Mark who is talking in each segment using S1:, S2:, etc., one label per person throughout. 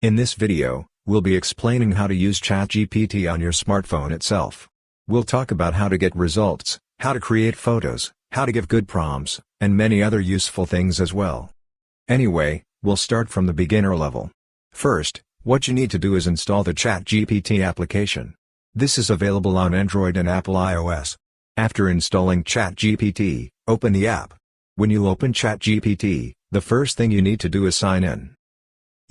S1: In this video, we'll be explaining how to use ChatGPT on your smartphone itself. We'll talk about how to get results, how to create photos, how to give good prompts, and many other useful things as well. Anyway, we'll start from the beginner level. First, what you need to do is install the ChatGPT application. This is available on Android and Apple iOS. After installing ChatGPT, open the app. When you open ChatGPT, the first thing you need to do is sign in.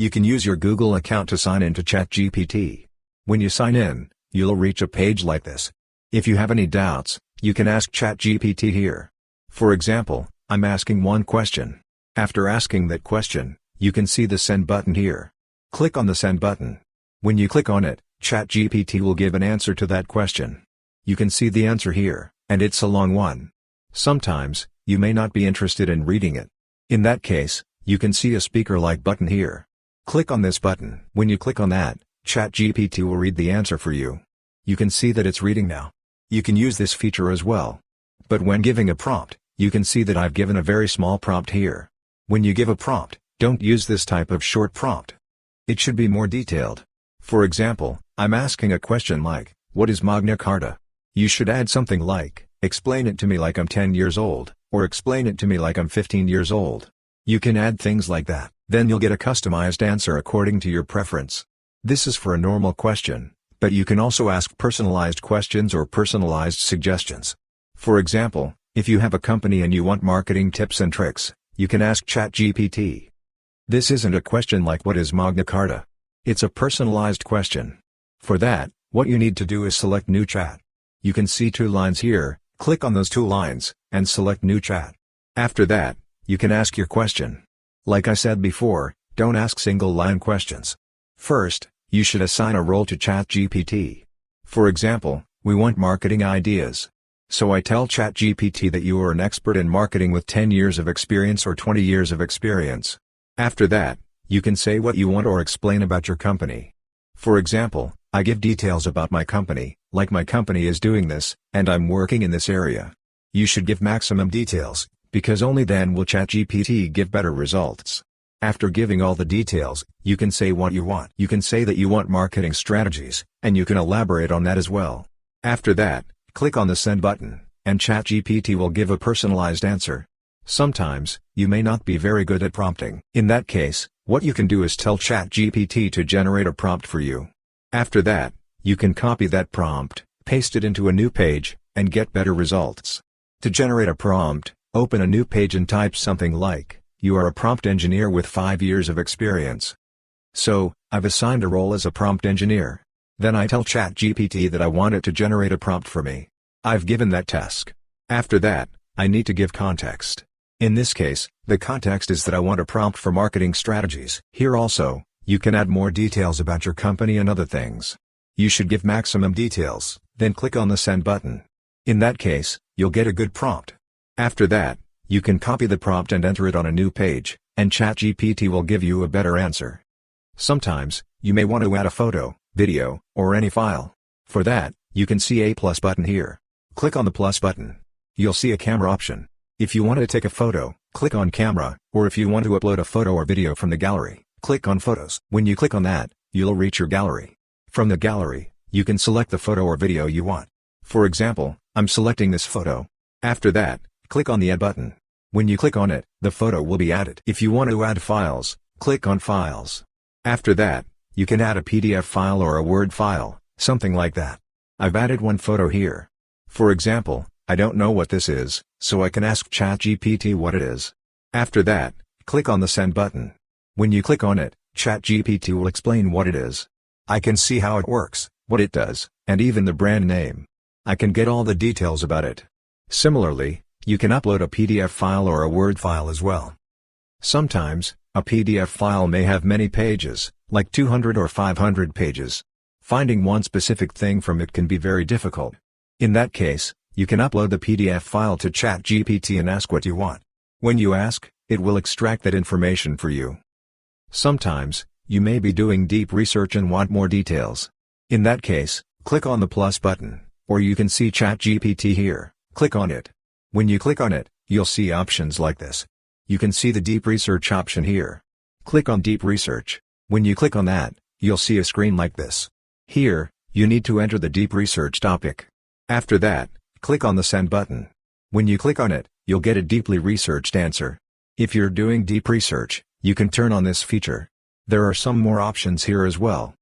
S1: You can use your Google account to sign in to ChatGPT. When you sign in, you'll reach a page like this. If you have any doubts, you can ask ChatGPT here. For example, I'm asking one question. After asking that question, you can see the send button here. Click on the send button. When you click on it, ChatGPT will give an answer to that question. You can see the answer here, and it's a long one. Sometimes, you may not be interested in reading it. In that case, you can see a speaker-like button here. Click on this button. When you click on that, ChatGPT will read the answer for you. You can see that it's reading now. You can use this feature as well. But when giving a prompt, you can see that I've given a very small prompt here. When you give a prompt, don't use this type of short prompt. It should be more detailed. For example, I'm asking a question like, what is Magna Carta? You should add something like, explain it to me like I'm 10 years old, or explain it to me like I'm 15 years old. You can add things like that, then you'll get a customized answer according to your preference. This is for a normal question, but you can also ask personalized questions or personalized suggestions. For example, if you have a company and you want marketing tips and tricks, you can ask ChatGPT. This isn't a question like what is Magna Carta? It's a personalized question. For that, what you need to do is select New Chat. You can see two lines here, click on those two lines, and select New Chat. After that, you can ask your question. Like I said before, don't ask single-line questions. First, you should assign a role to ChatGPT. For example, we want marketing ideas. So I tell ChatGPT that you are an expert in marketing with 10 years of experience or 20 years of experience. After that, you can say what you want or explain about your company. For example, I give details about my company, like my company is doing this, and I'm working in this area. You should give maximum details, because only then will ChatGPT give better results. After giving all the details, you can say what you want. You can say that you want marketing strategies, and you can elaborate on that as well. After that, click on the send button, and ChatGPT will give a personalized answer. Sometimes, you may not be very good at prompting. In that case, what you can do is tell ChatGPT to generate a prompt for you. After that, you can copy that prompt, paste it into a new page, and get better results. To generate a prompt, open a new page and type something like, you are a prompt engineer with 5 years of experience. So, I've assigned a role as a prompt engineer. Then I tell ChatGPT that I want it to generate a prompt for me. I've given that task. After that, I need to give context. In this case, the context is that I want a prompt for marketing strategies. Here also, you can add more details about your company and other things. You should give maximum details, then click on the send button. In that case, you'll get a good prompt. After that, you can copy the prompt and enter it on a new page, and ChatGPT will give you a better answer. Sometimes, you may want to add a photo, video, or any file. For that, you can see a plus button here. Click on the plus button. You'll see a camera option. If you want to take a photo, click on camera, or if you want to upload a photo or video from the gallery, click on photos. When you click on that, you'll reach your gallery. From the gallery, you can select the photo or video you want. For example, I'm selecting this photo. After that, click on the add button. When you click on it, the photo will be added. If you want to add files, click on files. After that, you can add a PDF file or a Word file, something like that. I've added one photo here. For example, I don't know what this is, so I can ask ChatGPT what it is. After that, click on the send button. When you click on it, ChatGPT will explain what it is. I can see how it works, what it does, and even the brand name. I can get all the details about it. Similarly, you can upload a PDF file or a Word file as well. Sometimes, a PDF file may have many pages, like 200 or 500 pages. Finding one specific thing from it can be very difficult. In that case, you can upload the PDF file to ChatGPT and ask what you want. When you ask, it will extract that information for you. Sometimes, you may be doing deep research and want more details. In that case, click on the plus button, or you can see ChatGPT here. Click on it. When you click on it, you'll see options like this. You can see the deep research option here. Click on deep research. When you click on that, you'll see a screen like this. Here, you need to enter the deep research topic. After that, click on the Send button. When you click on it, you'll get a deeply researched answer. If you're doing deep research, you can turn on this feature. There are some more options here as well.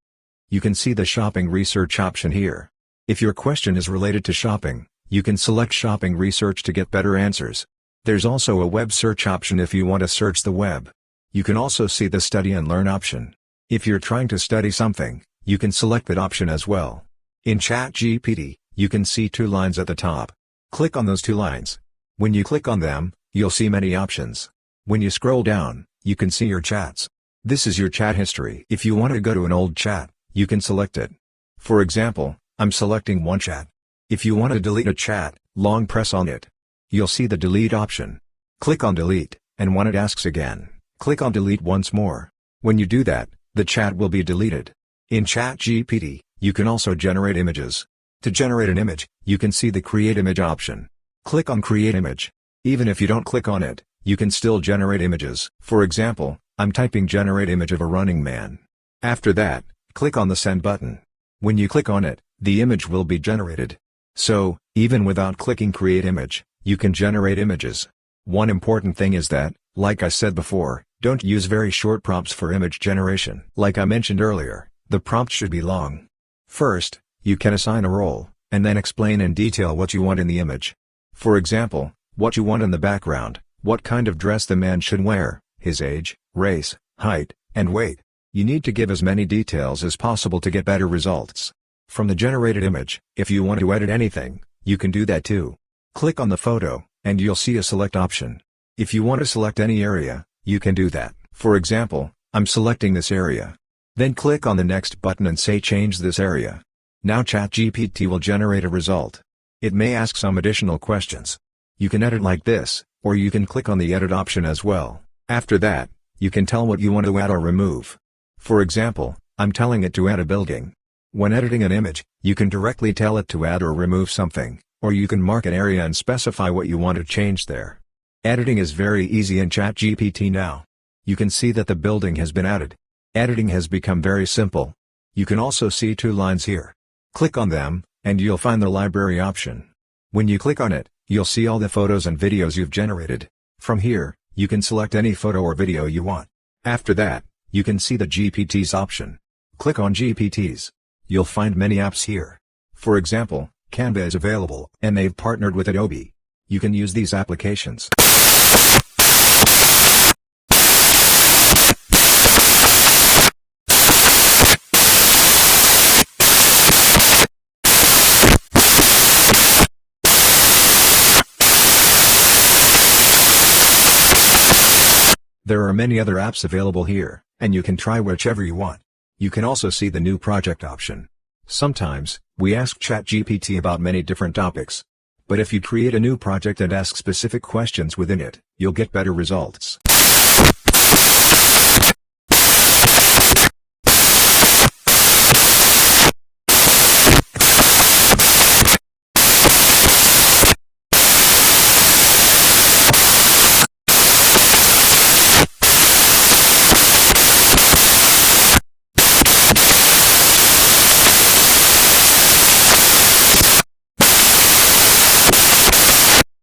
S1: You can see the shopping research option here. If your question is related to shopping, you can select shopping research to get better answers. There's also a web search option if you want to search the web. You can also see the study and learn option. If you're trying to study something, you can select that option as well. In ChatGPT, you can see 2 lines at the top. Click on those 2 lines. When you click on them, you'll see many options. When you scroll down, you can see your chats. This is your chat history. If you want to go to an old chat, you can select it. For example, I'm selecting one chat. If you want to delete a chat, long press on it. You'll see the delete option. Click on delete, and when it asks again, click on delete once more. When you do that, the chat will be deleted. In ChatGPT, you can also generate images. To generate an image, you can see the Create Image option. Click on Create Image. Even if you don't click on it, you can still generate images. For example, I'm typing Generate Image of a running man. After that, click on the Send button. When you click on it, the image will be generated. So, even without clicking Create Image, you can generate images. One important thing is that, like I said before, don't use very short prompts for image generation. Like I mentioned earlier, the prompt should be long. First, you can assign a role, and then explain in detail what you want in the image. For example, what you want in the background, what kind of dress the man should wear, his age, race, height, and weight. You need to give as many details as possible to get better results. From the generated image, if you want to edit anything, you can do that too. Click on the photo, and you'll see a select option. If you want to select any area, you can do that. For example, I'm selecting this area. Then click on the next button and say change this area. Now ChatGPT will generate a result. It may ask some additional questions. You can edit like this, or you can click on the edit option as well. After that, you can tell what you want to add or remove. For example, I'm telling it to add a building. When editing an image, you can directly tell it to add or remove something, or you can mark an area and specify what you want to change there. Editing is very easy in ChatGPT now. You can see that the building has been added. Editing has become very simple. You can also see 2 lines here. Click on them, and you'll find the library option. When you click on it, you'll see all the photos and videos you've generated. From here, you can select any photo or video you want. After that, you can see the GPTs option. Click on GPTs. You'll find many apps here. For example, Canva is available, and they've partnered with Adobe. You can use these applications. There are many other apps available here, and you can try whichever you want. You can also see the new project option. Sometimes, we ask ChatGPT about many different topics. But if you create a new project and ask specific questions within it, you'll get better results.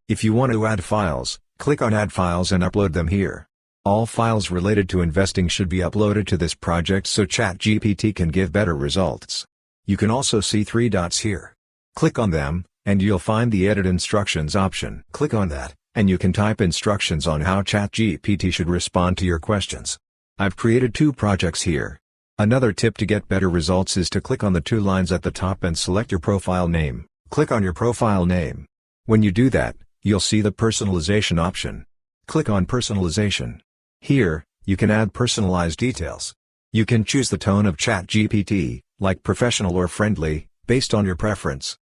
S1: If you want to add files, click on Add Files and upload them here. All files related to investing should be uploaded to this project so ChatGPT can give better results. You can also see 3 dots here. Click on them, and you'll find the Edit Instructions option. Click on that, and you can type instructions on how ChatGPT should respond to your questions. I've created 2 projects here. Another tip to get better results is to click on the 2 lines at the top and select your profile name. Click on your profile name. When you do that, you'll see the Personalization option. Click on Personalization. Here, you can add personalized details. You can choose the tone of ChatGPT, like professional or friendly, based on your preference.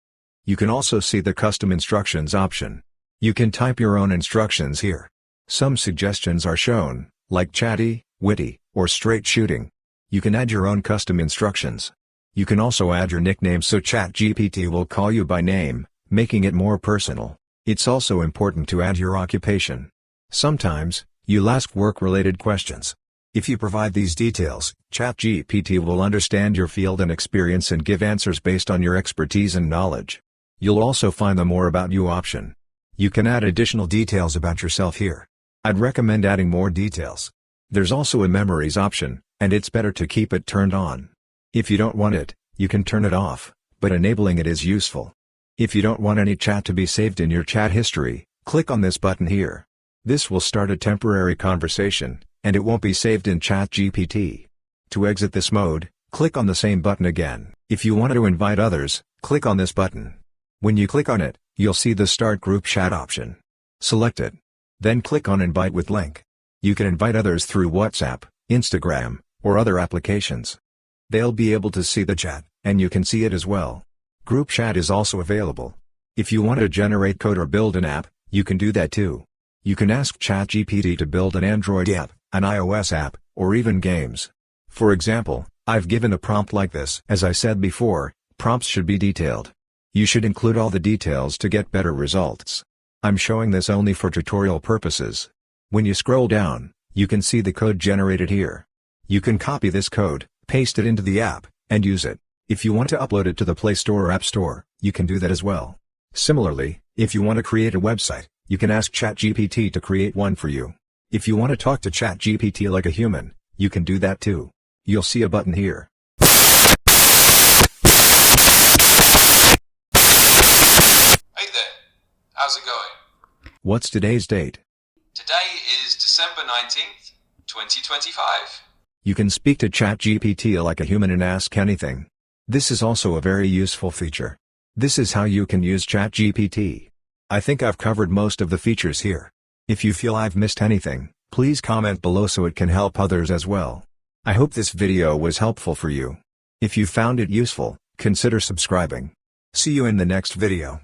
S1: You can also see the Custom Instructions option. You can type your own instructions here. Some suggestions are shown, like chatty, witty, or straight shooting. You can add your own custom instructions. You can also add your nickname so ChatGPT will call you by name, making it more personal. It's also important to add your occupation. Sometimes, you'll ask work-related questions. If you provide these details, ChatGPT will understand your field and experience and give answers based on your expertise and knowledge. You'll also find the More About You option. You can add additional details about yourself here. I'd recommend adding more details. There's also a Memories option, and it's better to keep it turned on. If you don't want it, you can turn it off, but enabling it is useful. If you don't want any chat to be saved in your chat history, click on this button here. This will start a temporary conversation, and it won't be saved in ChatGPT. To exit this mode, click on the same button again. If you want to invite others, click on this button. When you click on it, you'll see the Start Group Chat option. Select it. Then click on Invite with Link. You can invite others through WhatsApp, Instagram, or other applications. They'll be able to see the chat, and you can see it as well. Group chat is also available. If you want to generate code or build an app, you can do that too. You can ask ChatGPT to build an Android app, an iOS app, or even games. For example, I've given a prompt like this. As I said before, prompts should be detailed. You should include all the details to get better results. I'm showing this only for tutorial purposes. When you scroll down, you can see the code generated here. You can copy this code, paste it into the app, and use it. If you want to upload it to the Play Store or App Store, you can do that as well. Similarly, if you want to create a website, you can ask ChatGPT to create one for you. If you want to talk to ChatGPT like a human, you can do that too. You'll see a button here.
S2: Hey there, how's it going?
S1: What's today's date?
S2: Today is December 19th, 2025.
S1: You can speak to ChatGPT like a human and ask anything. This is also a very useful feature. This is how you can use ChatGPT. I think I've covered most of the features here. If you feel I've missed anything, please comment below so it can help others as well. I hope this video was helpful for you. If you found it useful, consider subscribing. See you in the next video.